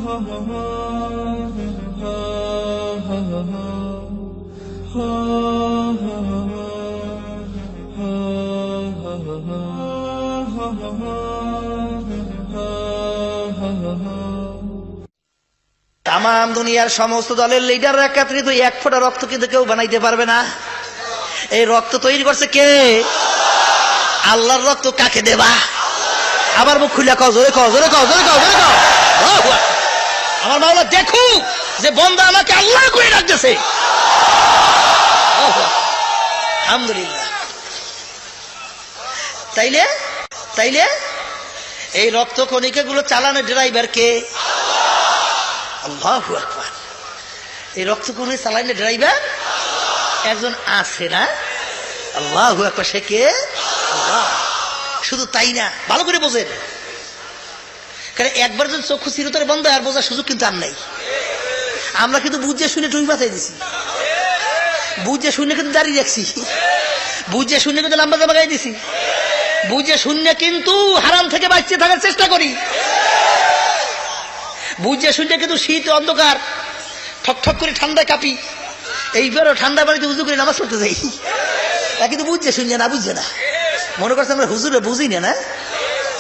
তামাম দুনিয়ার সমস্ত দলের লিডাররা একত্রিত, এক ফোঁটা রক্ত কিন্তু কেউ বানাইতে পারবে না। এই রক্ত তৈরি করছে কে? আল্লাহর রক্ত কাকে দেবা? আবার মুখ খুলে কও, জোরে কও, জোরে কও, জোরে কও, জোরে কও। আমার মাওলা দেখো যে বন্দা আমাকে আল্লাহ করে ডাকতেছে। আলহামদুলিল্লাহ। তাইলে তাইলে এই রক্ত কণিকা গুলো চালানোর ড্রাইভার কে? আল্লাহু আকবার। এই রক্ত কণিকা চালানোর ড্রাইভার একজন আছে না? আল্লাহু আকবার। সে কে? আল্লাহ। শুধু তাই না, ভালো করে বোঝেন, কারণ একবার যদি চক্ষু চিরতরে বন্ধ আর বোঝার সুযোগ কিন্তু আর নাই। আমরা কিন্তু বুঝে শুনে টুই মাথায় দিছি, বুঝে শুনে কিন্তু দাঁড়িয়ে রাখছি, বুঝে শুনে কিন্তু লম্বা জামা গায়ে দিছি, বুঝে শুনে কিন্তু হারাম থেকে বাঁচতে থাকার চেষ্টা করি, বুঝে শুনে কিন্তু শীত অন্ধকার ঠক ঠক করে ঠান্ডায় কাঁপি, এইবারও ঠান্ডা পানিতে উজু করে নামাজ পড়তে যাই। কিন্তু বুঝছে শুনছে না, বুঝছে না, মনে করছে আমরা হুজুরে বুঝি না। না,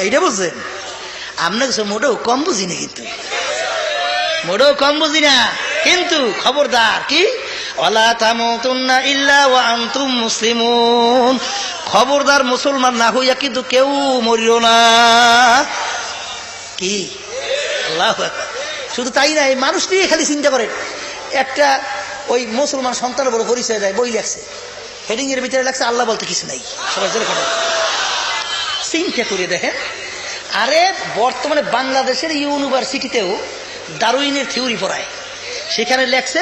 এইটা বুঝছেন? আপনাকে মোটেও কম বুঝি না, কিন্তু মোটেও কম বুঝি না। কিন্তু খবরদার, কি ওয়ালা তামুতুন্না ইল্লা ওয়া আনতুম মুসলিমুন, খবরদার মুসলমান না হইয়া কিন্তু কেউ মরিও না। কি আল্লাহু আকবার। শুধু তাই না, এই মানুষ নিয়ে খালি চিন্তা করেন। একটা ওই মুসলমান সন্তানের বড় পরিচয় দেয়, বই লেখছে, হেডিং এর ভিতরে লাগছে আল্লাহ বলতে কিছু নাই। সবাই চিন্তা করে দেখেন। আরে বর্তমানে বাংলাদেশের ইউনিভার্সিটিতেও ডারউইনের থিওরি পড়ায়, সেখানে লেখছে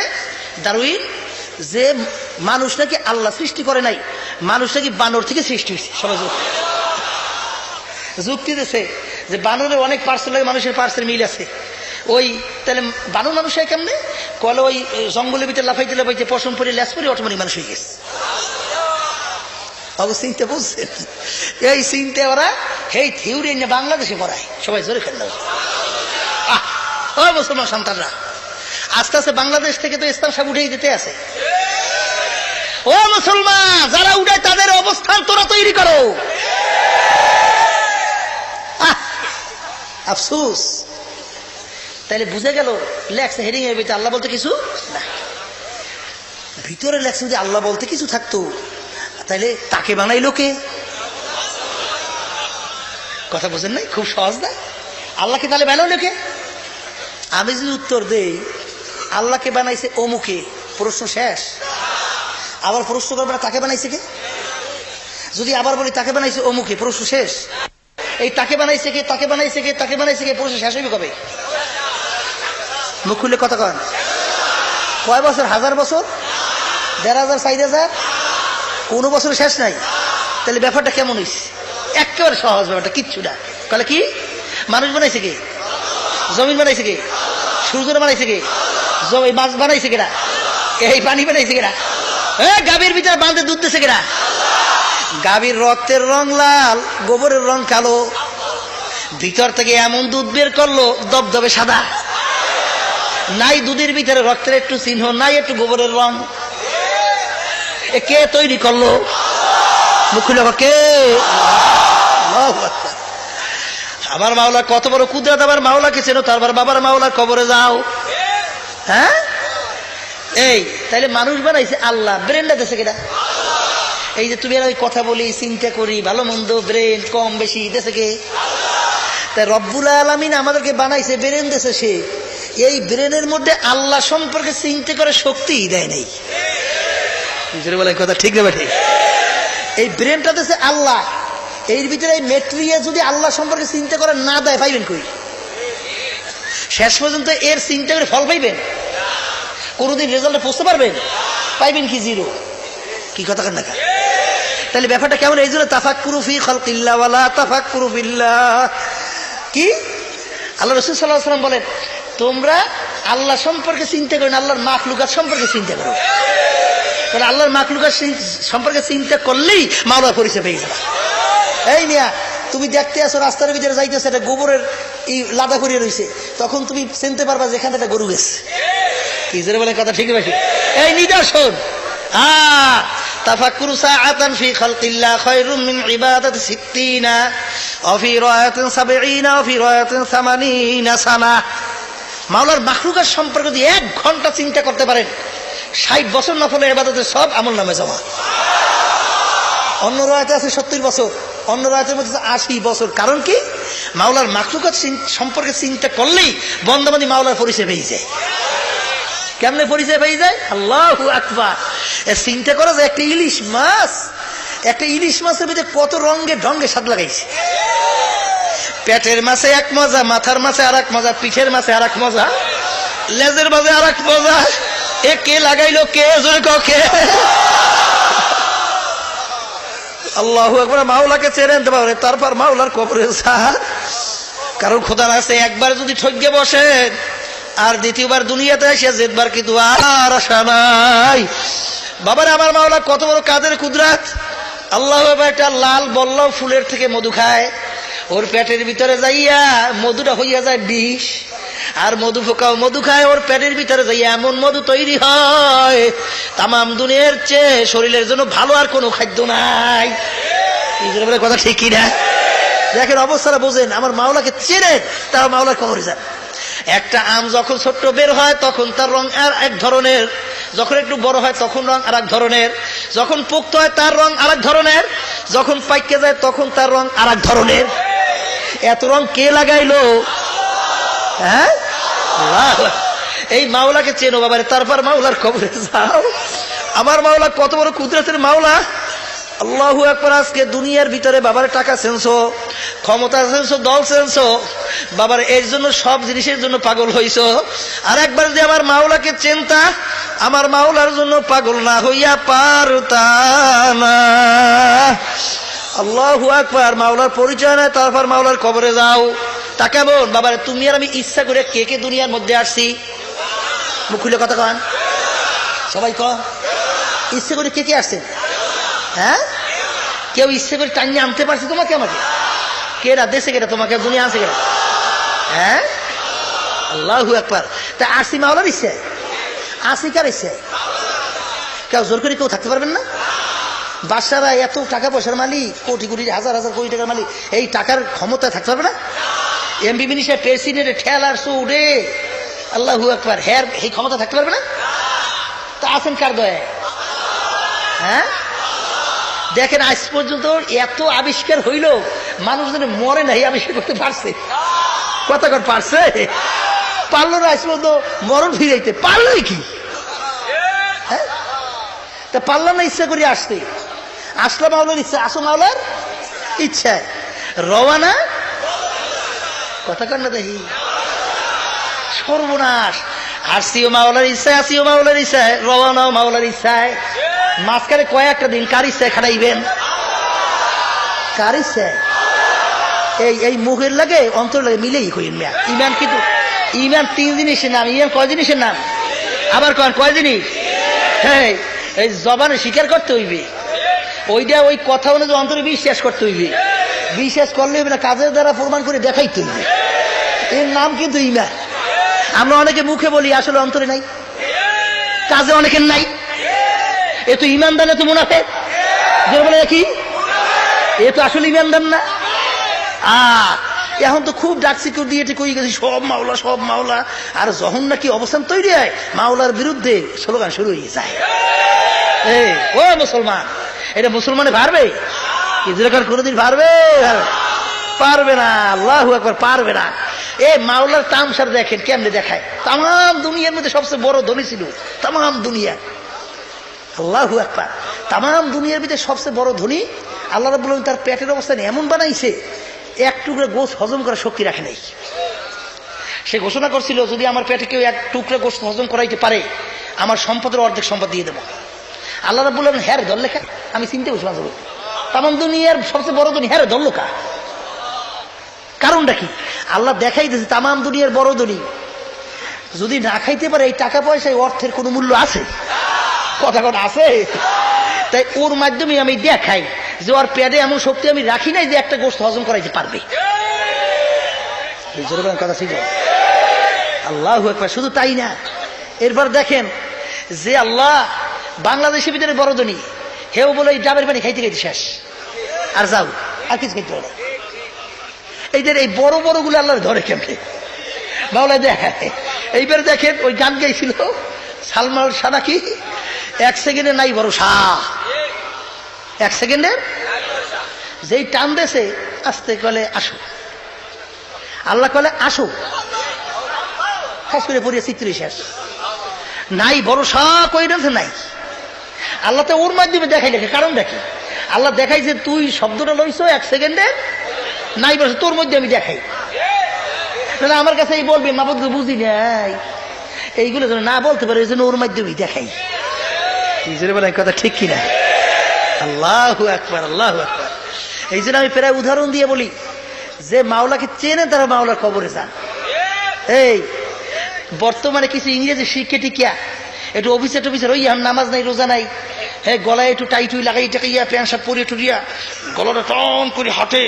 ডারউইন যে মানুষ নাকি আল্লাহ সৃষ্টি করে নাই, মানুষ নাকি বানর থেকে সৃষ্টি হয়েছে। সবাই যুক্তি দিয়েছে যে বানরের অনেক পার্সেল লাগে, মানুষের পার্সেল মিল আছে। ওই তাহলে বানর মানুষ হয় কেমনে? কলে ওই জঙ্গলের ভিতরে লাফাইতে লাফাইতে পশম পরে ল্যাস পরে অটোমেটিক মানুষ হয়ে গেছে। চিন্তা বুঝছেন? এই চিন্তা ওরা এই থিওরি নিয়ে বাংলাদেশে পড়ায়। সবাই জোরে খেল। ও মুসলমান সন্তানরা, আস্তে আস্তে বাংলাদেশ থেকে তো ইসলাম সব উঠেই দিতে আছে। ও মুসলমান, যারা উঠে তাদের অবস্থান তোরা তৈরি করো। আফসোস। তাইলে বুঝে গেল লেখছে হেডিং এর ভিতরে আল্লাহ বলতে কিছু না, ভিতরে লেখছে যদি আল্লাহ বলতে কিছু থাকতো তাহলে তাকে বানাইলো কে? কথা বোঝেন নাই? খুব সহজ না? আল্লাহকে তাহলে বানাইলো কে? আমি যদি উত্তর দেই আল্লাহকে বানাইছে অমুকে, প্রশ্ন শেষ। আবার প্রশ্ন করবে না তাকে বানাইছে কে? যদি আবার বলি তাকে বানাইছে অমুকে, প্রশ্ন শেষ। এই তাকে বানাইছে কে, তাকে বানাইছে কে, তাকে বানাইছে কে, প্রশ্ন শেষ হইবে কবে? মুখ খুলে কথা কন। কয় বছর? 1000 বছর, 1500, 4000, কোনো বছর শেষ নাই। তাহলে ব্যাপারটা কেমন হয়েছে? একেবারে সহজ ব্যাপারটা, কিচ্ছু না। তাহলে কি মানুষ বানাইছে কে? জমিন বানাইছে কে? সূর্য বানাইছে কে? মাছ বানাইছে কেনা? এই পানি বানাইছে কেনা? গাভীর ভিতরে বাঁধে দুধ দিছে কেনা? গাভীর রক্তের রং লাল, গোবরের রং কালো, ভিতর থেকে এমন দুধ বের করলো দবদবে সাদা। নাই দুধের ভিতরে রক্তের একটু চিহ্ন, নাই একটু গোবরের রং। কে তৈরি করলো? মুখুল কে? আমার মাওলা কত বড় কুদরত। আমার মাওলাকে চেনো, তারপর বাবার মাওলার কবরে যাও। হ্যাঁ, এই তাইলে মানুষ বানাইছে আল্লাহ, ব্রেনটা দেশে কেটা? এই যে তুমি ওই কথা বলি, চিন্তা করি, ভালো মন্দ, ব্রেন কম বেশি দেশে কে? তাই রব্বুল আলামিন আমাদেরকে বানাইছে, ব্রেন দেশে সে। এই ব্রেনের মধ্যে আল্লাহ সম্পর্কে চিন্তা করে শক্তি দেয় নাই। কথা ঠিক না? ঠিক। এই ব্রেনটা দেশে আল্লাহ, এর ভিতরে এই মেট্রিয়া যদি আল্লাহ সম্পর্কে চিন্তা করে না দেয়, পাইবেন কই? শেষ পর্যন্ত এর চিন্তা করে ফল পাইবেন? কোনদিন রেজাল্টে পৌঁছতে পারবেন? পাইবেন কি? জিরো। কি কথা কান না? তাহলে ব্যাপারটা কেমন? এই জন্য তাফাক্কুরু ফি খালকিল্লাহ ওয়ালা তাফাক্কুরু বিল্লাহ। কি আল্লাহ রাসূল সাল্লাল্লাহু আলাইহি ওয়াসাল্লাম বলেন, তোমরা আল্লাহ সম্পর্কে চিন্তা করো না, আল্লাহর মাখলুকাত সম্পর্কে চিন্তা করো। তাহলে আল্লাহর মাখলুকাত সম্পর্কে চিন্তা করলেই মাওলার পরিচয় পেয়ে যাবে। এই মিয়া, তুমি দেখতে আসো রাস্তার ভিতরে যাইতেছে, এটা গোবরের লাদা করিয়ে রয়েছে, তখন তুমি চিনতে পারবা যেখানে একটা গরু গেছে। কি যে বলে কথা ঠিক আছে? এই নিদর্শন। তাফাক্কুরু সাআতান ফি খালকিল্লাহ খায়রুম মিন ইবাদাতি 60 ওয়া ফি রায়াতিন 70 ওয়া ফি রায়াতিন 80 সানা। মাওলার মাখলুকাত সম্পর্কে যদি 1 ঘন্টা চিন্তা করতে পারেন, 60 বছর নফলের ইবাদতের সব আমল নামে জমা। অন্য রায়াতে আছে 70 বছর, অন্য রায়াতের মধ্যে 80 বছর। কারণ কি? মাওলার মাখলুকাত সম্পর্কে চিন্তা করলেই বন্দাবান্দি মাওলার পরিচয় পেয়ে যায়। কেমনে পরিচয় পেয়ে যায়? আল্লাহু আকবার। চিন্তা করা যায়, একটা ইলিশ মাছের মধ্যে কত রঙে ঢঙ্গে স্বাদ লাগাইছে। পেটের মাছে এক মজা, মাথার মাছে আর এক মজা, পিঠের মাছে আর এক মজা, লেজের মাঝে আর এক মজা। এ কে লাগাইলো? কে জোরে কে? আল্লাহু আকবার। মাওলাকে চেনে আনতে পারে, তারপর মাওলার কবরে যান। কারণ খোদা আছে, একবার যদি ঠকে বসেন আর দ্বিতীয়বার দুনিয়াতে এসে জেদবার কিন্তু আর আশা নাই। বাবার আমার মাওলা কত বড় কাদের কুদরত। আল্লাহ একটা লাল বল্লভ ফুলের থেকে মধু খায়, ওর পেটের ভিতরে যাইয়া মধুটা হইয়া যায় বিষ। আর মধু পোকাও মধু খায়, ওর পেটের ভিতরে যাইয়া এমন মধু তৈরি হয়, তামাম দুনিয়ার চেয়ে শরীরের জন্য ভালো আর কোনো খাদ্য নাই। কথা ঠিক কিনা? দেখেন অবস্থাটা বোঝেন। আমার মাওলাকে চেনেন, তার মাওলার কবরে যান। একটা আম যখন ছোট্ট বের হয় তখন তার রং আর এক ধরনের, যখন একটু বড় হয় তখন রং আর এক ধরনের, যখন পোক্ত হয় তার রং আর এক ধরনের, যখন পাইকে যায় তখন তার রং আর এক ধরনের। এত রং কে লাগাইলো? হ্যাঁ, এই মাওলাকে চেনো বাবারে, তারপর মাওলার কবরে যাও। আমার মাওলা কত বড় কুদরতের মাওলা। আল্লাহু আকবার। আজকে দুনিয়ার ভিতরে বাবার টাকা চেনছো, ক্ষমতা চেনছো, দল চেনছো, বাবার এর জন্য সব জিনিসের জন্য পাগল হইছো। আর একবার যদি আমার মাওলাকে চেনতা, আমার মাওলার জন্য পাগল না হইয়া পারতা না। আল্লাহু আকবার। মাওলার পরিচয় নাই, তারপর মাওলার কবরে যাও। তা কেমন বাবারে? তুমি আর আমি ইচ্ছা করে কে কে দুনিয়ার মধ্যে আসছি? মুখ খুলে কথা কন, সবাই কন। ইচ্ছে করে কে কে আসছেন? হ্যাঁ, কেউ ইচ্ছে করে টানিয়ে আনতে পারছে তোমাকে আমাকে? কেরা দেশে কেটা তোমাকে দুনিয়া আনছে কেটা? হ্যাঁ, আল্লাহু আকবার। তা আসি মাওলার ইচ্ছায়, আসি কার ইচ্ছায়? কেউ জোর করে কেউ থাকতে পারবেন না। বাদশারা এত টাকা পয়সার মালিক, কোটি কোটি হাজার হাজার কোটি টাকার মালিক, এই টাকার ক্ষমতায় থাকতে পারবে না? এমপি মিনিস্টার প্রেসিডেন্ট ঠেলার চৌড়ে, আল্লাহু আকবার, হ্যার এই ক্ষমতা থাকতে পারবে না? তা আছেন কার দয়ায়? হ্যাঁ, দেখেন আজ পর্যন্ত এত আবিষ্কার হইল, মানুষ যেন মরে নাই আবিষ্কার করতে পারছে। কথা কর পারছে? পারলো না আজ পর্যন্ত মরণ ফিরাইতে পারলো কি? হ্যাঁ, তা পারলাম না ইচ্ছা করে আসতে। আসলাম মাওলার ইচ্ছা, আসো মাওলার ইচ্ছায় রওয়ানা। কথা কর না দেখি, সর্বনাশ। আসিও মাওলার ইচ্ছায়, আসিও মাওলার ইচ্ছায়, রওয়ানাও মাওলার ইচ্ছায়। মাঝখানে কয়েকটা দিন কার ইচ্ছায় খাটাইবেন? কার ইচ্ছায়? এই মুখের লাগে অন্তর লাগে মিলেই কইন মিয়া। ইমান কিন্তু ইমান 3 জিনিসের নাম। ইমান কয় জিনিসের নাম? আবার কয় জিনিস? হ্যাঁ, এই জবানে স্বীকার করতে হইবে, ওইটা ওই কথা অনুযায়ী অন্তরে বিশ্বাস করতে হইবে। বিশ্বাস করলে হইবে না, কাজের দ্বারা প্রমাণ করে দেখাইতে হইবে। এর নাম কিন্তু ইমান। আমরা অনেকে মুখে বলি, আসলে অন্তরে নাই, কাজে অনেকের নাই। এ তো ইমানদার, এ তো মুনাফিক। যে বলে কি এ তো আসলে ইমানদার না। এখন তো খুব ডাকছি কেউ দিয়ে কই গেছি সব মাওলা, সব মাওলা। আর যখন নাকি অবস্থান তৈরি হয়, মাওলার বিরুদ্ধে স্লোগান শুরু হয়ে যায়। ও মুসলমান, এটা মুসলমানে পারবে? ইজরাকার কোনদিন পারবে? পারবে না। আল্লাহু আকবার, পারবে না। এই মাওলার তামসার দেখেন কেমনে দেখায়। তাম দুনিয়ার মধ্যে সবচেয়ে বড় ধনী ছিল, তাম দুনিয়া। আল্লাহু আকবার। তাম দুনিয়ার ভিতরে সবচেয়ে বড় ধনী আল্লাহ রাব্বুল আলামিন তার পেটের অবস্থান এমন বানাইছে, এক টুকরা গোশত হজম করার শক্তি রাখে নাই। সে ঘোষণা করছিল, যদি আমার পেটে কেউ এক টুকরা গোশত হজম করাইতে পারে, আমার সম্পদের অর্ধেক সম্পদ দিয়ে দেবো। আল্লাহ রাব্বুল আলামিন হ্যাঁ দল লেখা, আমি চিনতে বসে মাঝে তাম দুনিয়ার সবচেয়ে বড় ধনী হ্যাঁ দল লেখা। কারণটা কি? আল্লাহ দেখাই দিয়েছে তাম দুনিয়ার বড় ধনী যদি না খাইতে পারে, এই টাকা পয়সায় অর্থের কোনো মূল্য আছে? কথা কথা আছে। তাই ওর মাধ্যমে আমি দেখাই যে ওর পেটে এমন শক্তি আমি রাখি নাই যে একটা গোশত হজম করাইতে পারবে। এই জোরে বলেন কথা ঠিক। আল্লাহু আকবার। শুধু তাই না, এরপর দেখেন যে আল্লাহ বাংলাদেশের ভিতরে বড় ধনী, হেও বলে এই ডাবের পানি খাইতে খাইতে শেষ, আর যাও আর কিছু খাইতে হবে না। এইদের এই বড় বড় গুলো আল্লাহ ধরে কেমনে বাংলা দেখায়। এইবার দেখেন ওই গান গাইছিল সালমান শাহ নাকি, 1 সেকেন্ডে নাই ভরসা, 1 সেকেন্ডের যেই টান দেশে আস্তে কলে আসো, আল্লাহ কলে আসো, খাস করে পড়িয়ে চিত্র শেষ, নাই ভরসা কই রয়েছে নাই। আল্লাহ তো ওর মাধ্যমে দেখাই লেখে, কারণ দেখে আল্লাহ দেখাই যে তুই শব্দটা লইছ 1 সেকেন্ডে নাই বলছে, তোর মধ্যে আমি দেখাই। তাহলে আমার কাছে এই বলবি মাবুদ বুঝি নাই, এইগুলো যেন না বলতে পারে, এই জন্য ওর মাধ্যমে দেখাই। বলেন কথা ঠিক কিনা? আল্লাহু আকবার, আল্লাহু আকবার। এই জন্য আমি প্রায় উদাহরণ দিয়ে বলি, যে মাওলাকে চেনে তারা মাওলার কবরে যান। এই বর্তমানে কিছু ইংরেজি শিক্ষা টিকিয়া একটু অফিসে টফিসে রইয়া নামাজ নাই রোজা নাই, হ্যাঁ গলায় একটু টাইটুই লাগাই টাকাইয়া প্যান্ট শার্ট পরিয়ে টুরিয়া গলাটা টন করে হাঁটে,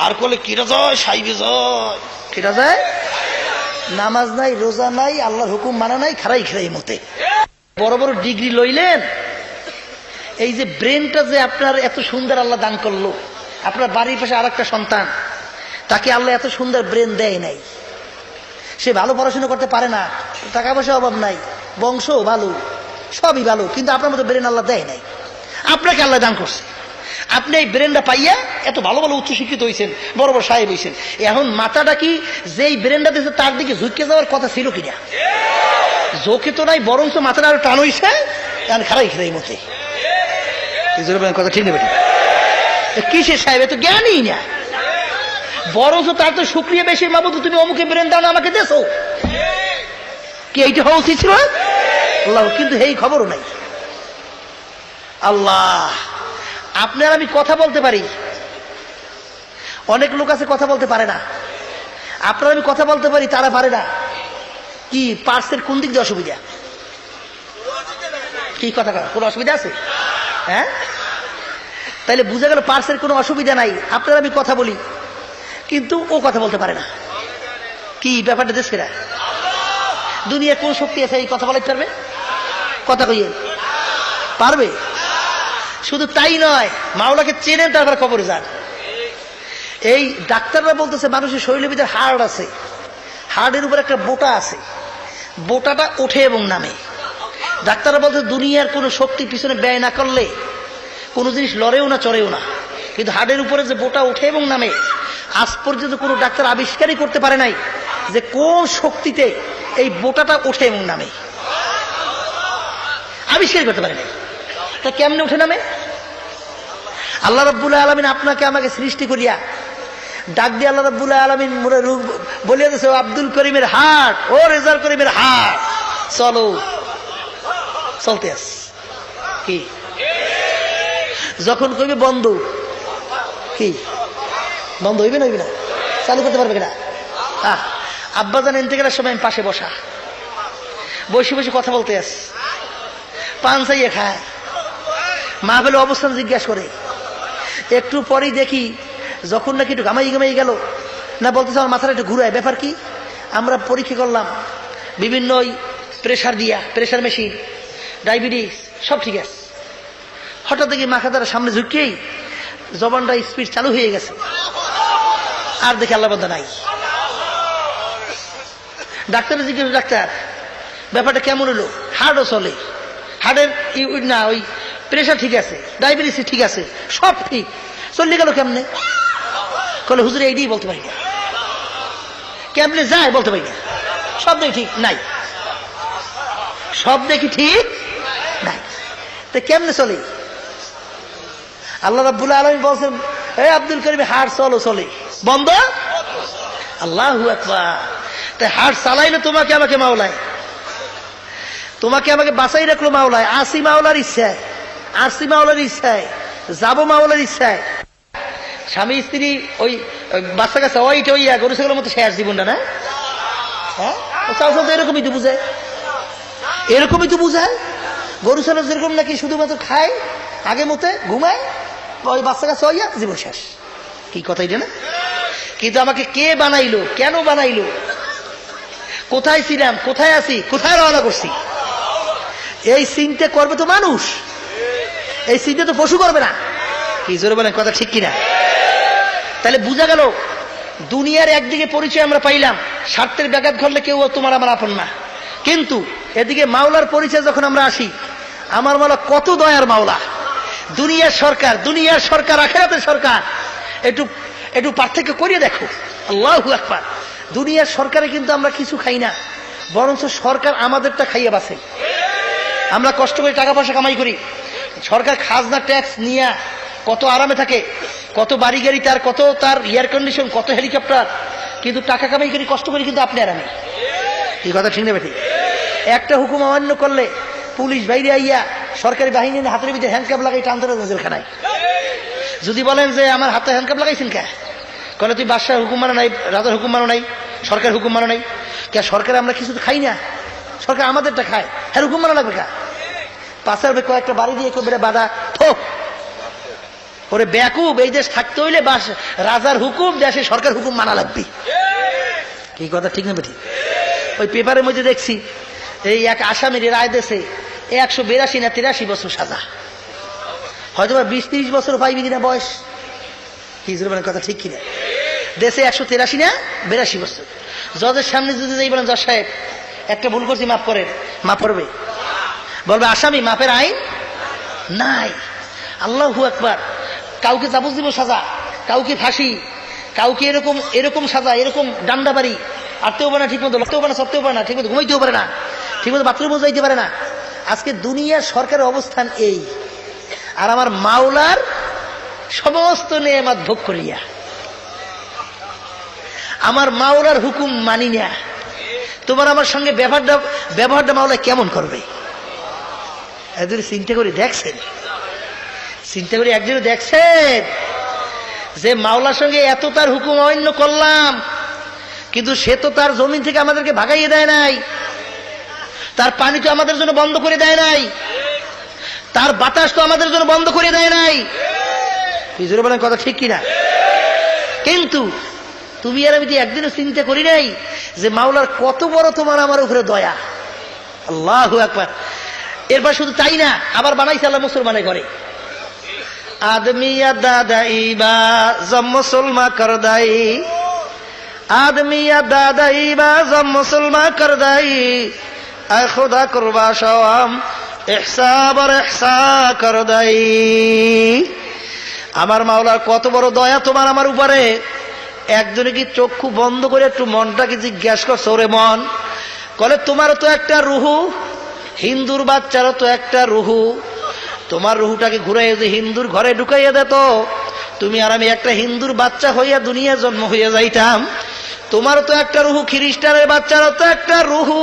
আর কলে কিরা যায় সাইবে যায়, কিরা যায়, নামাজ নাই রোজা নাই আল্লাহর হুকুম মানা নাই, খারাই খারাই মতে বড় বড় ডিগ্রি লইলেন। এই যে ব্রেনটা যে আপনার এত সুন্দর আল্লাহ দান করলো, আপনার বাড়ির পাশে আর একটা সন্তান, তাকে আল্লাহ এত সুন্দর ব্রেন দেয় নাই, সে ভালো পড়াশোনা করতে পারে না, টাকা পয়সা অভাব নাই, বংশ ভালো, সবই ভালো, কিন্তু আপনার মতো ব্রেন আল্লাহ দেয় নাই, আপনাকে আল্লাহ দান করছে। আপনি এই ব্রেনটা পাইয়া এত ভালো ভালো উচ্চশিক্ষিত হয়েছেন, বড় বড় সাহেব হয়েছেন, এখন মাথাটা কি যেই ব্রেনটা দিয়েছে তার দিকে ঝুঁকে যাওয়ার কথা ছিল কিনা? ঝোঁকে তো নাই, বরঞ্চ মাথাটা আরো টান হয়েছে, খারাই খারাই মতে। কথা ঠিক নেবে কিসের সাহেব, এত জ্ঞানই না, বরঞ্চ তার তো শুক্রিয়া বেশি, মাবুদ তুমি অমুকে ব্রেন দাও না আমাকে দেছো, কি এইটা হওয়া উচিত ছিল আল্লাহ, কিন্তু এই খবরও নাই। আল্লাহ আপনার আমি কথা বলতে পারি, অনেক লোক আছে কথা বলতে পারে না, আপনার আমি কথা বলতে পারি, তারা পারে না। কি পার্সের কোন দিক দিয়ে অসুবিধা? কি কথা কোনো অসুবিধা আছে? হ্যাঁ, তাইলে বুঝা গেল পার্সের কোনো অসুবিধা নাই, আপনার আমি কথা বলি, কিন্তু ও কথা বলতে পারে না। কি ব্যাপারটা দেশ ফেরা? দুনিয়ার কোন শক্তি আছে এই কথা বলাইতে পারবে? কথা কইয়ে পারবে? শুধু তাই নয়, মাওলাকে চেনেন তারপর কবরে যান। এই ডাক্তাররা বলতেছে মানুষের শরীরের ভিতরে হাড় আছে, হাড়ের উপর একটা বোটা আছে, বোটাটা ওঠে এবং নামে। ডাক্তাররা বলতে দুনিয়ার কোন শক্তি পিছনে ব্যয় না করলে কোনো জিনিস লড়েও না চড়েও না, কিন্তু হাড়ের উপরে যে বোটা ওঠে এবং নামে, আজ পর্যন্ত কোনো ডাক্তার আবিষ্কারই করতে পারে নাই যে কোন শক্তিতে এই বোটাটা ওঠে এবং নামে, আবিষ্কার করতে পারে নাই। তা কেমনে উঠে নামে? আল্লাহ রাব্বুল আলামিন আপনাকে আমাকে সৃষ্টি করিয়া ডাক দিয়ে আল্লাহ রাব্বুল আলামিন বলিয়া দিয়েছে, ও আব্দুল করিমের হাট, ও রেজার করিমের হাট, চলো, চলতে আস। কি যখন কইবে বন্ধ, কি বন্ধ হইবে না, হইবে না, চালু করতে পারবে কিনা? আব্বা জান ইন্তেকালের সময় আমি পাশে বসা, বসে বসে কথা বলতে আস, পান চাইয়ে খায়, মা বলে অবস্থান জিজ্ঞাসা করে, একটু পরেই দেখি যখন নাকি একটু ঘামাই ঘামাই গেল না, বলতেছে আমার মাথাটা একটু ঘুরায়, ব্যাপার কি? আমরা পরীক্ষা করলাম বিভিন্ন ওই প্রেশার দিয়া, প্রেশার মেশিন, ডায়াবেটিস সব ঠিক আছে, হঠাৎ দেখি মাথা দ্বারা সামনে ঝুঁকিয়েই জবানটা স্পিড চালু হয়ে গেছে, আর দেখি আল্লাহ বান্দা নাই। ডাক্তারের জিজ্ঞেস, ডাক্তার ব্যাপারটা কেমন হলো? হার্টও চলে, হার্টের না ওই প্রেশার ঠিক আছে, ডায়াবেটিস ঠিক আছে, সব ঠিক, চলে গেল কেমনে? বলে হুজুর এইটাই বলতে পারি না, কেমনে যায় বলতে পারি না, সব দেখি ঠিক নাই, সব দেখি ঠিক নাই, তো কেমনে চলে? আল্লাহ রাব্বুল আলামিন বলছেন, এই আব্দুল করিম হাট চলো, চলে, বন্ধ। আল্লাহু আকবার। তাই হাট চালাইলে তোমাকে আমাকে মাওলায়, তোমাকে আমাকে বাঁচাই রাখলো মাওলায়, আসি মাওলার ইচ্ছায়, আসি মাওলার ইচ্ছায়, যাবো মাওলার ইচ্ছায়। স্বামী স্ত্রী ওই বাচ্চা কাছে ওইটা ওই গরু ছাগলের মতো শেষ জীবনটা না, হ্যাঁ চাও চাও তো এরকমই তো বুঝায়, এরকমই তো বুঝায়। গরু ছাগল যেরকম নাকি শুধুমাত্র খায়, আগে মতে ঘুমায়, ওই বাচ্চা কাছে ওইয়া জীবন শেষ। কি কথা এটা না? কিন্তু আমাকে কে বানাইলো, কেন বানাইলো, কোথায় ছিলাম, কোথায় আছি, কোথায় রওনা করছি, এই চিন্তা করবে তো মানুষ, এই চিন্তা তো পশু করবে না। কি জোরে বলেন, কথা ঠিক কিনা? তাহলে বোঝা গেল দুনিয়ার একদিকে পরিচয় আমরা পাইলাম, স্বার্থের ব্যাঘাত ঘটলে কেউ তোমার আমার আপন না, কিন্তু এদিকে মাওলার পরিচয় যখন আমরা আসি, আমার মাওলা কত দয়ার মাওলা। দুনিয়ার সরকার আখিরাতের সরকার, একটু একটু পার্থক্য করিয়ে দেখো। আল্লাহু আকবার। দুনিয়ার সরকারে কিন্তু আমরা কিছু খাই না, বরঞ্চ সরকার আমাদেরটা খাইয়ে বাঁচে। আমরা কষ্ট করে টাকা পয়সা কামাই করি, সরকার খাজনা ট্যাক্স নিয়ে কত আরামে থাকে, কত বাড়ি গাড়ি তার, কত তার এয়ার কন্ডিশন, কত হেলিকপ্টার, কিন্তু টাকা কামাই করি, কষ্ট করি কিন্তু আপনি আরামে। এই কথা ঠিক নেবে ঠিক? একটা হুকুম অমান্য করলে পুলিশ বাইরে আইয়া সরকারি বাহিনী হাতের ভিতরে হ্যান্ডকাপ লাগাই টানতে জেলখানায়। যদি বলেন যে আমার হাতে হ্যান্ডকাপ লাগাইছেন কে, কলে তুই বাদশাহ হুকুম মানো নাই, রাজার হুকুম মানো নাই, সরকার হুকুম মানো নাই। কে সরকারে আমরা কিছু তো খাই না, সরকার আমাদেরটা খায়, হ্যাঁ হুকুম মানো লাগবে কা? পাশের কয়েকটা বাড়ি দিয়ে কেউ বেড়ে বাধা থোক ওরে ব্যাকুব, এই দেশ থাকতে হইলে বাস রাজার হুকুম, দেশে সরকার হুকুম মানা লাগবে। কি কথা ঠিক নেবে ঠিক? ওই পেপারের মধ্যে দেখছি এই এক আসামির রায় দেশে 182 না 83 বছর সাজা, হয়তো 20-30 বছর পাইবি কিনা বয়স। কি বলেন, কথা ঠিক কিনা? দেশে 183 না 82 বছর। জজের সামনে যদি যাই বলেন, জজ সাহেব একটা ভুল করছি, মাফ করেন, মাফ করবে? বলবে আসামি মাফের আইন নাই। আল্লাহু আকবার। কাউকে যাবজ্জীব সাজা, কাউকে ফাঁসি, কাউকে এরকম এরকম সাজা, এরকম ডান্ডা বাড়ি, আটতেও পারে না ঠিক মতো, লড়তেও পারে না, সরতেও পারে না ঠিক মতো, ঘুমাইতেও পারে না ঠিক মতো, বাথরুমে যাইতে পারে না। আজকে দুনিয়ার সরকারের অবস্থান এই। আর আমার মাওলার সমস্ত নেয়ামত ভোগ করিয়া আমার মাওলার হুকুম মানি না, তোমার আমার সঙ্গে ব্যবহারটা মাওলা কেমন করবে? একদিন চিন্তা করে দেখছেন? চিন্তা করে একদিনও দেখছেন যে মাওলার সঙ্গে এত তার হুকুম অমান্য করলাম, কিন্তু সে তো তার জমিন থেকে আমাদেরকে ভাগাইয়ে দেয় নাই, তার পানি তো আমাদের জন্য বন্ধ করে দেয় নাই, তার বাতাস তো আমাদের জন্য বন্ধ করে দেয় নাই। জোরে বলেন, কথা ঠিক কিনা? কিন্তু তুমি আর আমি একদিনও চিন্তা করি নাই যে মাওলার কত বড় তোমার আমার উপরে দয়া। আল্লাহু আকবার। এরপর শুধু তাই না, আবার বানাইছে আল্লাহ মুসলমানের ঘরে। আদমিয়া দাদাইবা জম মুসলমা করদাই, আদমিয়া দাদাইবা জম মুসলমা করদাই, আয় খুদা করবা সওয়াম ইহসাব আর ইহসা করদাই। আমার মাওলার কত বড় দয়া তোমার আমার উপরে। একজনে কি চক্ষু বন্ধ করে একটু মনটাকে জিজ্ঞাসা করছো, রে মন, কলে তোমারও তো একটা রুহু, হিন্দুর বাচ্চারও তো একটা রুহু, তোমার রুহুটাকে ঘুরাই যদি হিন্দুর ঘরে ঢুকাইয়া দিত, তুমি আর আমি একটা হিন্দুর বাচ্চা হইয়া দুনিয়া জন্ম হইয়া যাইতাম। তোমারও তো একটা রুহু, খ্রিস্টানের বাচ্চারও তো একটা রুহু।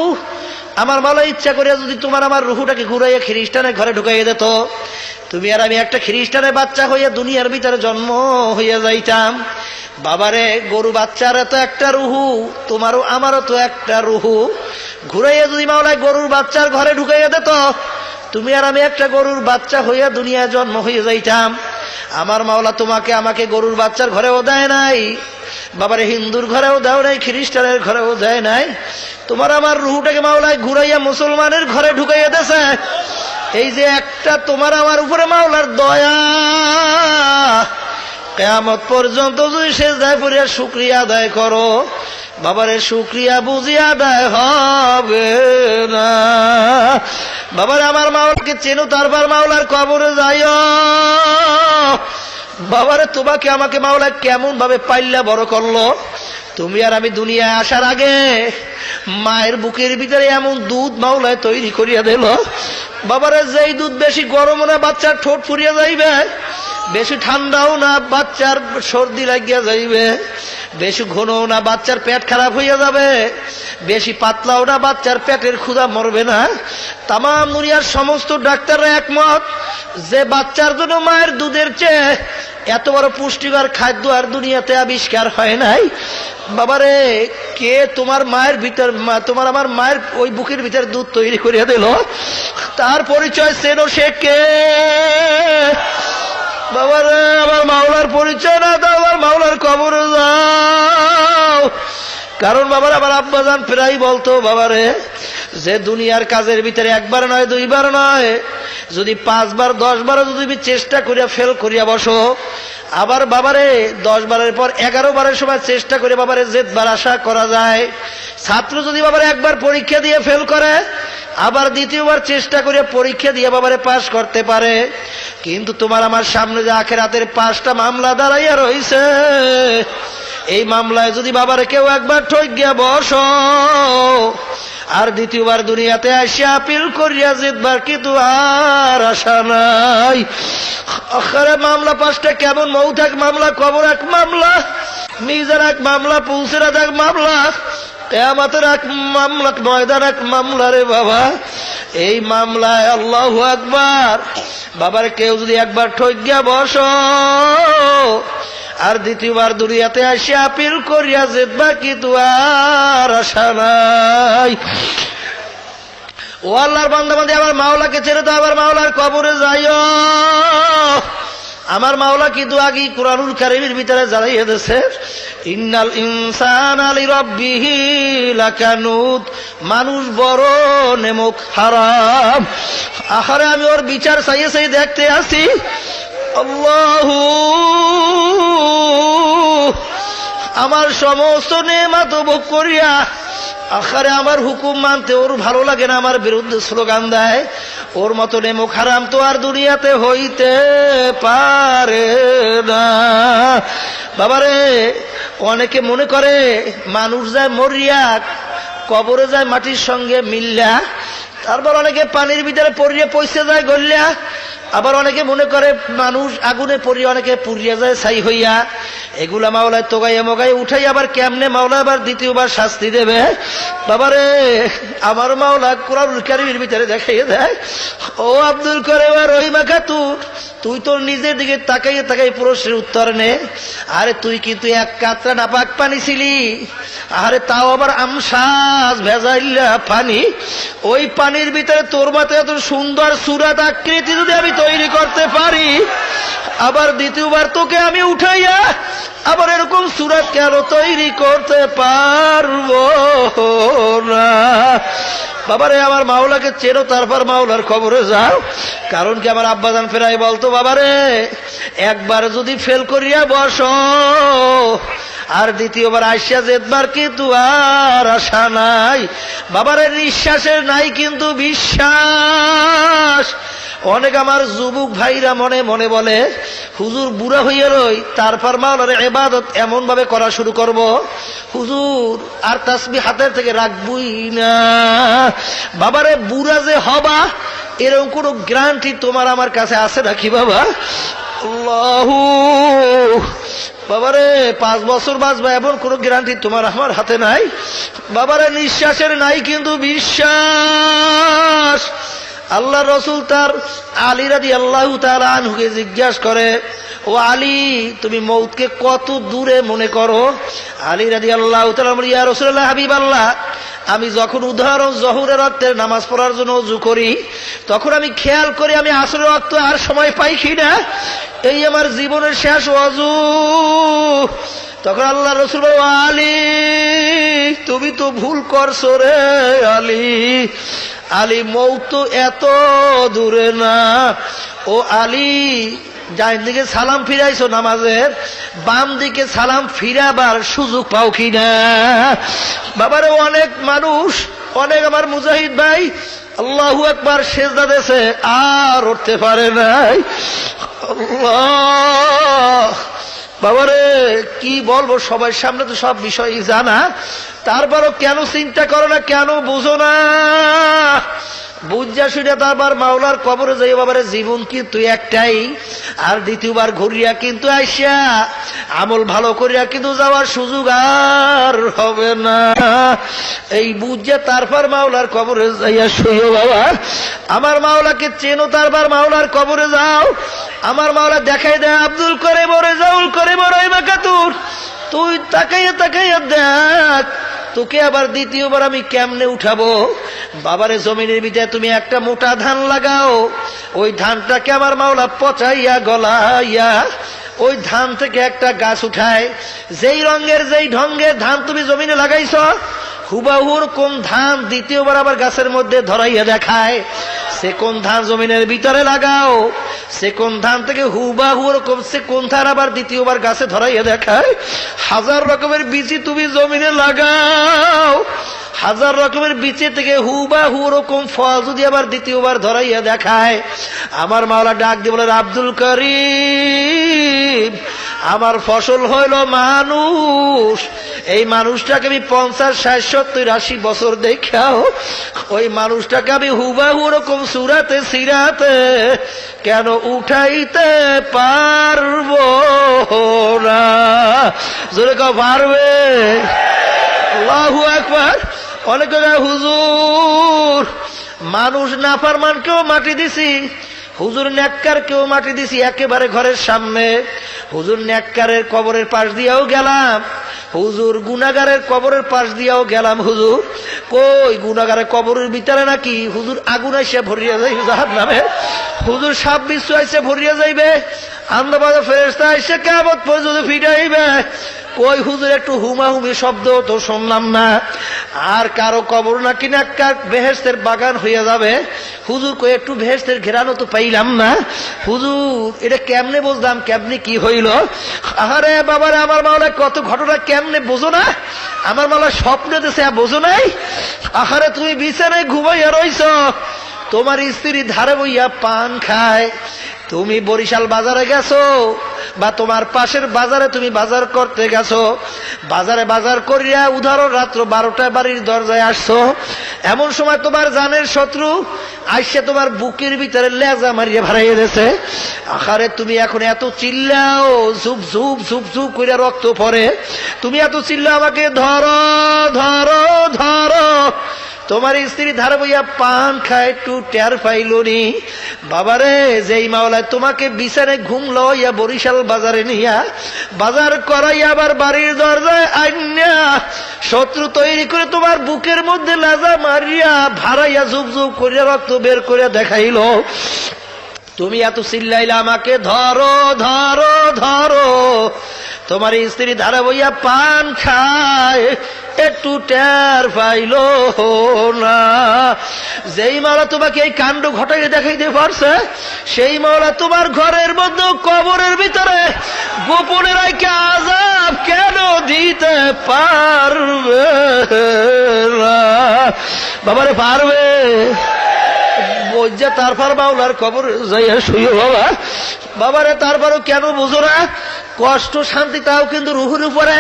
আমার মাওলা ইচ্ছা করিয়া যদি তোমার আমার রুহুটাকে ঘুরাইয়া খ্রিস্টানের ঘরে ঢুকাইয়া দিত, তুমি আর আমি একটা খ্রিস্টানের বাচ্চা হইয়া দুনিয়ার ভিতরে জন্ম হইয়া যাইতাম। বাবারে, গরু বাচ্চার তো একটা রুহু, তোমারও আমারও তো একটা রুহু। ঘুরাইয়া যদি মাওলায় গরুর বাচ্চার ঘরে ঢুকাইয়া দিত, তুমি আর আমি একটা গরুর বাচ্চা হইয়া দুনিয়ায় জন্ম হয়ে যাইতাম। আমার মাওলা তোমাকে আমাকে গরুর বাচ্চার ঘরেও দেয় নাই, বাবারে হিন্দুর ঘরেও দেয় নাই, খ্রিস্টানের ঘরেও দেয় নাই। তোমার আমার রুহুটাকে মাওলায় ঘুরাইয়া মুসলমানের ঘরে ঢুকাইয়া দেছে। এই যে একটা তোমার আমার উপরে মাওলার দয়া, কিয়ামত পর্যন্ত যদি সেজদায় পড়ে শুকরিয়া আদায় করো, বাবারে শুকরিয়া বুঝি আদায় হবে না। বাবারে, আমার মাওলাকে চেনো, তারপর মাওলার কবরে যাইও। বাবারে, তোমাকে আমাকে মাওলা কেমন ভাবে পাইল্লা বড় করলো। তুমি আর আমি দুনিয়ায় আসার আগে মায়ের বুকের ভিতরে এমন দুধ মাওলায় তৈরি করিয়া দিল। বাবারে, যেই দুধ বেশি গরম না বাচ্চার ঠোঁট ফুরিয়া যাইবে, বেশি ঠান্ডাও না বাচ্চার সর্দি লাগিয়া যাইবে, বেশি ঘনও না বাচ্চার পেট খারাপ হইয়া যাবে, বেশি পাতলাও না বাচ্চার পেটের ক্ষুধা মরবে না। তামাম দুনিয়ার সমস্ত ডাক্তাররা একমত যে বাচ্চার জন্য মায়ের দুধের চেয়ে এত বড় পুষ্টিকর খাদ্য আর দুনিয়াতে আবিষ্কার হয় নাই। বাবারে, কে তোমার মায়ের ভিতর, তোমার আমার মায়ের ওই বুকের ভিতর দুধ তৈরি করিয়া দিল, তার পরিচয় চেনো, সে কে? বাবারে আমার মাওলার পরিচয় না দাও, আমার মাওলার কবরে যাও। কারণ বাবার আমার আব্বাজান প্রায় বলতো, বাবারে যে দুনিয়ার কাজের ভিতরে একবার নয় দুইবার নয়, যদি 5 বার 10 বারও যদি তুমি চেষ্টা করিয়া ফেল করিয়া বসো, আবার বাবারে 10 বারের পর 11 বারের সময় চেষ্টা করে বাবারে জেদবার আশা করা যায়। ছাত্র যদি বাবারে একবার পরীক্ষা দিয়ে ফেল করে, আবার দ্বিতীয়বার চেষ্টা করে পরীক্ষা দিয়ে বাবারে পাশ করতে পারে। কিন্তু তোমার আমার সামনে যে আখিরাতের 5টা মামলা দাঁড়াইয়া রইছে, এই মামলায় যদি বাবারে কেউ একবার ঠকিয়া বসো, আর দ্বিতীয়বার দুনিয়াতে আসিয়া আপিল করিয়া জিতবার কিন্তু আর আশা নাই। আখেরে মামলা 5টা কেমন? মৌত এক মামলা, কবর এক মামলা, মিজান এক মামলা, পুলসিরাত এক মামলা, কিয়ামতের এক মামলা, ময়দান এক মামলা। রে বাবা, এই মামলায় আল্লাহু আকবার, বাবার কেউ যদি একবার ঠকিয়া বসো, আর দ্বিতীয়বার দুনিয়াতে আসে আপিল করিয়া জিতবা কিন্তু আর আশা নাই। ও আল্লাহর বান্দাবান্দি, আমার মাওলাকে ছেড়ে তো আবার মাওলার কবরে যাইও। আমার মাওলা কিন্তু আগে কুরআনুল কারীমের ভিতরে জানাইয়া দিয়েছে, ইন্নাল ইনসানা লিরাব্বিহি লাকানুত, মানুষ বড় নেমক হারাম। আহারে আমি ওর বিচার চাইয়ে চাই দেখতে আসি। আল্লাহু, আমার সমস্ত নেয়ামত ভোগ করিয়া আখারে আমার হুকুম মানতে ওর ভালো লাগে না, আমার বিরুদ্ধে স্লোগান দেয়। ওর মতো নেমক হারাম তো আর দুনিয়াতে হইতে পারে না। বাবারে, অনেকে মনে করে মানুষ যায় মরিয়া, কবরে যায় মাটির সঙ্গে মিল্লা, তারপর অনেকে পানির ভিতরে পড়িয়ে পয়সা যায় গলিয়া, আবার অনেকে মনে করে মানুষ আগুনে পড়িয়ে অনেকে পুড়িয়া যায় ছাই হইয়া। এগুলা মাওলায় তোগাইয়া মগাই উঠাই আবার কেমনে মাওলা আবার দ্বিতীয়বার শাস্তি দেবে। বাবারে, আমার মাওলা কুরআনুল কারীমের ভিতরে দেখাইয়া দেয়, ও আব্দুল করিম আর রহিমা খাতুন, তুই তোর নিজের দিকে তাকাইয়ে তাকাই প্রশ্নের উত্তর নে। আরে তুই কিন্তু এক কাতরা নাপাক পানি ছিলি, আরে তাও আবার আমসাজ ভেজাইলা পানি। ওই পানির ভিতরে তোর মাথায় এত সুন্দর সুরাত আকৃতি যদি আমি তৈরি করতে পারি, আবার দ্বিতীয়বার তোকে আমি উঠাইয়া আবার এরকম সুরাত কেন তৈরি করতে পারবো না? বাবারে, আমার মাওলাকে চেনো, তারপর মাওলার কবরে যাও। কারণ কি, আমার আব্বাজান ফেরাই বলতো, বাবারে একবার যদি ফেল করিয়া বসো, আর দ্বিতীয়বার আসিয়া জেতবার কিন্তু আর আশা নাই। বাবারে, নিঃশ্বাসের নাই কিন্তু বিশ্বাস। অনেক আমার যুবক ভাইরা মনে মনে বলে, হুজুর বুড়া হইয়া রই, তারপর মাওলার ইবাদত এমন ভাবে করা শুরু করব, হুজুর আর তাসবিহ হাতের থেকে রাখবই না। বাবারে, বুড়া যে হবা এরকম কোন গ্যারান্টি তোমার আমার কাছে আছে নাকি বাবা? আল্লাহু, বাবারে 5 বছর বাঁচবা এমন কোন গ্যারান্টি তোমার আমার হাতে নাই। বাবারে, নিঃশ্বাসের নাই কিন্তু বিশ্বাস। আল্লাহ রসুল তার আলী রাদিয়াল্লাহু তাআলা আনহুকে জিজ্ঞাসা করে, ও আলী, তুমি মৌতকে কত দূরে মনে করো? আলী রাদিয়াল্লাহু তাআলা বলেন, ইয়া রাসূলুল্লাহ, হাবিবাল্লাহ, আমি যখন উদাহরণ জোহরের ওয়াক্তের নামাজ পড়ার জন্য ওযু করি, তখন আমি খেয়াল করি আমি আসরের ওয়াক্ত আর সময় পাই কিনা, এই আমার জীবনের শেষ ওযু। তখন আল্লাহ রাসূল বলেন, আলী, তুমি তো ভুল করছো রে আলী। আলী, মৌত এত দূরে না। ও আলী, ডাইন দিকে সালাম ফিরাইছো নামাজের, বাম দিকে সালাম ফিরাবার সুযোগ পাও কিনা? বাবারে, অনেক মানুষ, অনেক আমার মুজাহিদ ভাই আল্লাহু আকবার সেজদা দেছে, আর উঠতে পারে নাই। আল্লাহ, বাবারে কি বলবো, সবার সামনে তো সব বিষয় জানা, তারপরও কেন চিন্তা করো না, কেন বুঝো না? বুঝা শুনে তারপর মাওলার কবরে যাই। বাবারে, জীবন কিন্তু একটাই, আর দ্বিতীয়বার ঘুরিয়া কিন্তু আইসা আমল ভালো করিয়া কিন্তু যাওয়ার সুযোগ আর হবে না। এই বুঝা তারপর মাওলার কবরে যাইয়া শুইও। বাবা, আমার মাওলাকে চেনো, তারপর মাওলার কবরে যাও। আমার মাওলা দেখাই দেয়, আব্দুল করিম রেজাউল করিম রহিমা খাতুন, তুই তাকাইয়া তাকাইয়া দেখ, তোকে আবার দ্বিতীয়বার আমি কেমনে উঠাবো। বাবারে, জমিনের ভিতরে তুমি একটা মোটা ধান লাগাও, ওই ধানটাকে আমার মাওলা পচাইয়া গলাইয়া ওই ধান থেকে একটা গাছ উঠায়। যেই রঙের যেই ঢঙ্গের ধান তুমি জমিনে লাগাইছ, হুবাহুর কোন ধান দ্বিতীয়বার আবার গাছের মধ্যে ধরাইয়া দেখায়। সে কোন ধান জমিনের ভিতরে লাগাও, সে কোন ধান থেকে হুবাহু রকম সে কোন ধান আবার দ্বিতীয়বার গাছে ধরাইয়া দেখায়। হাজার রকমের বীজই তুমি জমিনে লাগাও, হাজার রকমের বীজে থেকে হুবাহু রকম ফল যদি আবার দ্বিতীয়বার ধরাইয়া দেখায়। আমার মাওলা ডাক দিয়ে বলে, আব্দুল করিম, আমার ফসল হইল মানুষ। এই মানুষটাকে আমি 50, 60, 70, 80 বছর দেখাও, ওই মানুষটাকে আমি হুবাহু রকম সুরাতে সিরাতে কেন উঠাইতে পারবো না? জোরে কেউ পারবে? আল্লাহু আকবার। অনেক হুজুর মানুষ নাফরমানকেও মাটি দিছি, হুজুর নেককারকেও মাটি দিছি একেবারে ঘরের সামনে। হুজুর নেককারের কবরের পাশ দিয়েও গেলাম, হুজুর গুনাহগারের কবরের পাশ দিয়েও গেলাম। হুজুর কই গুনাহগারের কবরের ভিতরে নাকি হুজুর আগুন আইসা ভরিয়া যাইবে জাহান্নামে, হুজুর সাপ বিচ্ছু আইসা ভরিয়া যাইবে, আন্দাবাদে ফেরেশতা আইসা কিয়ামত পর্যন্ত ফিরাইবে। কই হুজুর একটু হুমাহুমি শব্দ তো শুনলাম না। আর কারো কবর নাকি নেককার বেহেশতের বাগান হইয়া যাবে, হুজুর কই একটু বেহেশতের ঘেরানো তো পাইলাম না। হুজুর এটা কেমনে বুঝলাম, কেমনে কি হইল? আরে বাবারে, আমার মাওলা কত ঘটনা কেমনে বোঝো না? আমার মাওলা স্বপ্ন দেশে বোঝো নাই? আহারে তুমি বিছানায় ঘুমাইয়া রইছ, তোমার স্ত্রী ধারে বইয়া পান খায়, তুমি বরিশাল বাজারে গেছো বা তোমার পাশের বাজারে তুমি বাজার করতে গেছো, বাজারে বাজার করিয়া উদাহরণ রাত্র 12টায় বাড়ির দরজায় আসছো। এমন সময় তোমার জানের শত্রু আইসে তোমার বুকের ভিতরে লেজা মারিয়ে ভাড়াইয়ে দিয়েছে। আখারে তুমি এখন এত চিল্লাও, ঝুপ ঝুপ ঝুপ ঝুপ করে রক্ত পড়ে, তুমি এত চিল্লাও আমাকে ধরো ধরো ধরো। তোমার স্ত্রী ধারে বইয়া পান খায়, একটু টের পাইলনি। বাবারে, যেই মাওলায় তোমাকে বিছানায় ঘুম লইয়া বরিশাল বাজারে নিয়া বাজার করাইয়া আবার বাড়ির দরজায় আইনা শত্রু তৈরি করে তোমার বুকের মধ্যে লাজা মারিয়া ভাড়াইয়া ঝুপ ঝুপ করিয়া রক্ত বের করে দেখাইল, তুমি এত চিল্লাইলে আমাকে ধরো ধরো ধরো। তোমার স্ত্রী ধারে বইয়া পান খায়, একটু টের পাইল না। যেই মাওলা তোমাকে এই কাণ্ড ঘটাইয়ে দেখাইতে পারছে, সেই মাওলা তোমার ঘরের মধ্যে কবরের ভিতরে গোপনে রাইখা আযাব কেন দিতে পারবে না? বাবারে পারবে? বজ্জা তারপর মাওলার কবর যাইয়া শুইও বাবা। বাবারে তারপরও কেন বুঝো না? কষ্ট শান্তি তাও কিন্তু রুহুর উপরে।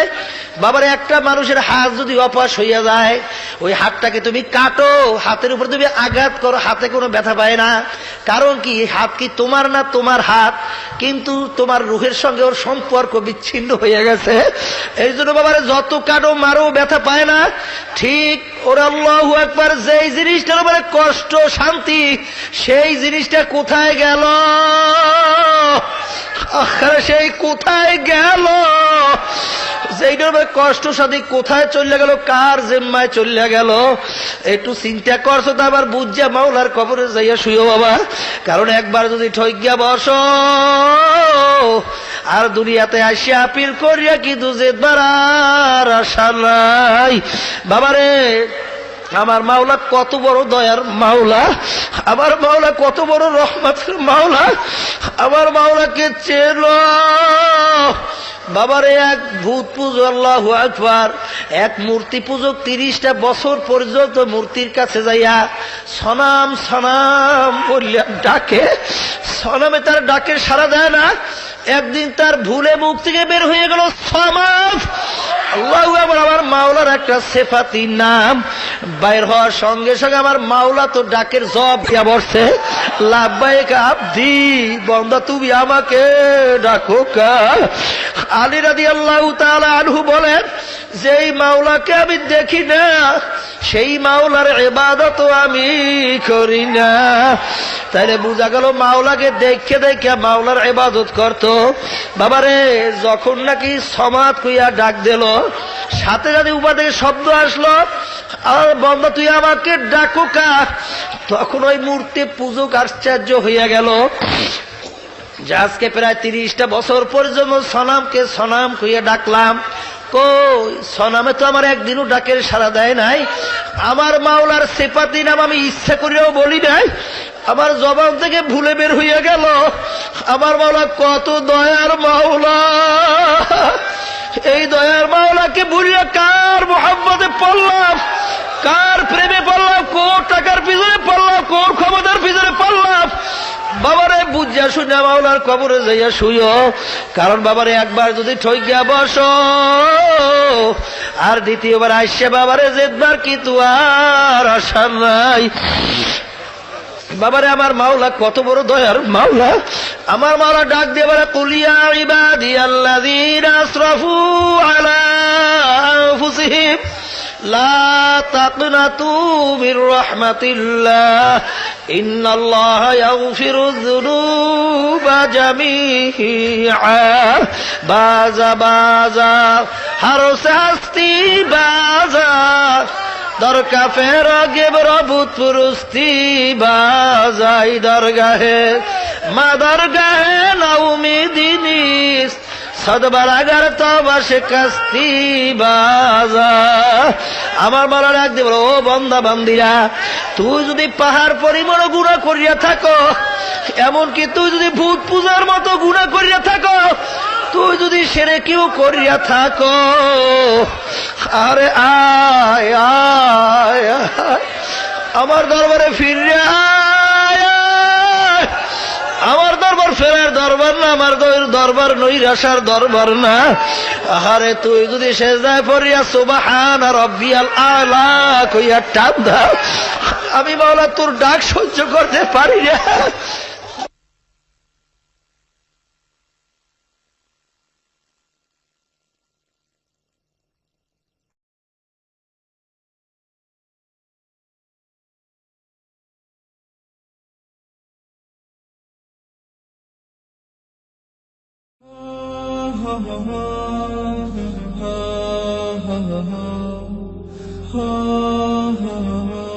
বাবারে, একটা মানুষের হাত যদি অপাস হইয়া যায়, ওই হাতটাকে তুমি কাটো, হাতের উপর তুমি আঘাত করো, হাতে কোনো ব্যথা পায় না। কারণ কি, হাত কি তোমার না? তোমার হাত, কিন্তু তোমার রুহের সঙ্গে ওর সম্পর্ক বিচ্ছিন্ন হয়ে গেছে। এই জন্য বাবারে যত কাটো মারো ব্যথা পায় না। ঠিক ওর আল্লাহু আকবার, যেই জিনিসটার উপরে কষ্ট শান্তি, সেই জিনিসটা কোথায় গেল? সেই কোথায় গেল? যেইটার কষ্ট সাথে কোথায় চলে গেল, কার জিম্মায় চলে গেল? একটু চিন্তা করছো তো আবার বুঝা মাওলার কবরে যাইয়া শুইও বাবা। কারণ একবার যদি ঠইগিয়া বসো আর দুনিয়াতে আসিয়া আপিল করিয়া কিন্তু যেবার আর আশা নাই। বাবারে, আমার মাওলা কত বড় দয়ার মাওলা, আমার মাওলা কত বড় রহমতের মাওলা। আমার মাওলাকে চেনো বাবারে। এক ভূত পুজো, আল্লাহু আকবার, এক মূর্তি পূজক 30টা বছর পর্যন্ত মূর্তির কাছে যাইয়া সনাম সনাম বললে ডাকে, সনামে তার ডাকে সাড়া দেয় না। একদিন তার ভুলে মুখ থেকে বের হয়ে গেল সমাজ। আল্লাহু আকবার। আমার মাওলার একটা সেফাতি নাম বাইর হওয়ার সঙ্গে সঙ্গে আমার মাওলা তো ডাকের জবাব দিয়া বসছে, লাব্বাইক আব্দি, বান্দা তুমি আমাকে ডাকো কা। আলী রাদিয়াল্লাহু তাআলা আনহু বলেন, যেই মাওলাকে আমি দেখি না সেই মাওলার ইবাদত আমি করি না। তাইলে বোঝা গেল মাওলাকে দেখে দেখে মাওলার ইবাদত করতো। বাবারে, যখন নাকি সমাদ কইয়া ডাক দিল, সাথে সাথে উপর থেকে শব্দ আসলো, আর বান্দা তুই আমাকে ডাকো কা। তখন ওই মূর্তি পূজক আশ্চর্য হইয়া গেল যে আজকে প্রায় 30টা বছর পর্যন্ত সনামকে সনাম কইয়া ডাকলাম, কই সনামে তো আমার একদিনও ডাকের সাড়া দেয় নাই। আমার মাওলার সেপাতি নাম আমি ইচ্ছা করিয়াও বলি নাই, আমার জবান থেকে ভুলে বের হইয়া গেল। আমার মাওলা কত দয়ার মাওলা, এই দয়ার মাওলাকে ভুলিয়া কার মোহাম্মতে পড়লাম, কার প্রেমে পড়লাম, কোর টাকার পিছনে পড়লাম, কোর ক্ষমতার পিছনে পড়লাম। বাবারে বুঝিয়া শুনিয়া মাওলার কবরে যাইয়া শুইও, কারণ বাবারে একবার যদি ঠইকিয়া বস আর দ্বিতীয়বার আইসে বাবারে জেদবার কি তো আর আশা নাই। বাবারে আমার মাওলা কত বড় দয়ার মাওলা। আমার মাওলা ডাক দিয়ে বলে, কুলিয়া ইবাদিয়াল্লাযীনা আসরাফু আলা আনফুসিহিম লা তাকনাতু মির রাহমাতিল্লাহ ইন্নাল্লাহা ইয়াগফিরুয যুনুবা জামিআ। বাজা বাজা হারসে হাস্তি বাজা দরকা ফের গেবর ভূত পুরুস্তি বাজাই দরগাহে মা দরগাহে নাউমি দিনিস সদবারাগার তবা সে কাস্তি বাজা। আমার মারা ডাক দিয়ে বলো, ও বন্দা বান্দিরা, তুই যদি পাহাড় পরিমাণ গুনাহ করিয়া থাকো, এমনকি তুই যদি ভূত পূজার মতো গুনাহ করিয়া থাকো, তুই যদি শিরকিও করিয়া থাকো, আরে আয় আয় আয় আমার দরবারে ফিরে আয়। আমার দরবার ফেরার দরবার না, আমার দরবার নৈরাশার দরবার না। আরে তুই যদি সেজদায় পড়িয়া সুবহানা রাব্বিয়াল আলা কইয়া টান দাও, আমি মাওলা তোর ডাক সহ্য করতে পারি না। ha ha ha ha